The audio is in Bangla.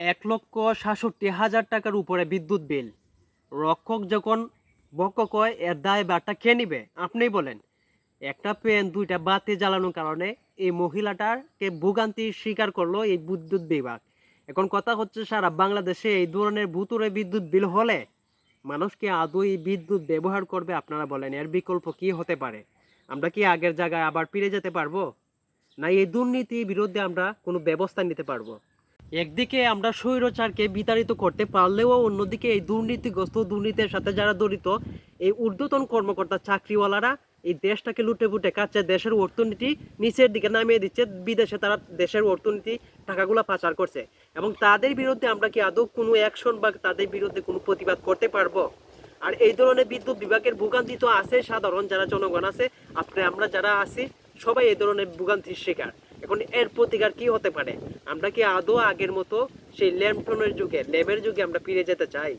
১,৬৭,০০০ টাকার উপরে বিদ্যুৎ বিল। রক্ষক যখন বক্ক কয় এর দায়ভারটা কে নিবে? আপনিই বলেন। একটা ফ্যান, ২ টা বাতি জ্বালানোর কারণে এই মহিলাটাকে ভোগান্তির স্বীকার করলো এই বিদ্যুৎ বিভাগ। এখন কথা হচ্ছে সারা বাংলাদেশে এই ধরনের ভুতুড়ে বিদ্যুৎ বিল হলে মানুষ কি আদৌ এই বিদ্যুৎ ব্যবহার করবে? আপনারা বলেন এর বিকল্প কি হতে পারে? আমরা কি আগের জায়গায় আবার ফিরে যেতে পারবো? না এই দুর্নীতির বিরুদ্ধে আমরা কোনো ব্যবস্থা নিতে পারবো? একদিকে আমরা স্বৈরাচারকে বিতাড়িত করতে পারলেও অন্যদিকে এই দুর্নীতিগ্রস্ত, দুর্নীতির সাথে যারা জড়িত এই ঊর্ধ্বতন কর্মকর্তা চাকরিওয়ালারা এই দেশটাকে লুটে পুটে খাচ্ছে, দেশের অর্থনীতি নিচের দিকে নামিয়ে দিচ্ছে, বিদেশে তারা দেশের অর্থনীতি টাকাগুলো পাচার করছে। এবং তাদের বিরুদ্ধে আমরা কি আদৌ কোনো অ্যাকশন বা তাদের বিরুদ্ধে কোনো প্রতিবাদ করতে পারবো? আর এই ধরনের বিদ্যুৎ বিভাগের ভোগান্তি তো আছে, সাধারণ যারা জনগণ আছে, আমরা যারা আছি সবাই এই ধরনের ভোগান্তির শিকার। এখন এর প্রতিকার কি হতে পারে? আমরা কি আদৌ আগের মতো সেই ল্যাম্পটনের যুগে, ল্যাবের যুগে আমরা ফিরে যেতে চাই?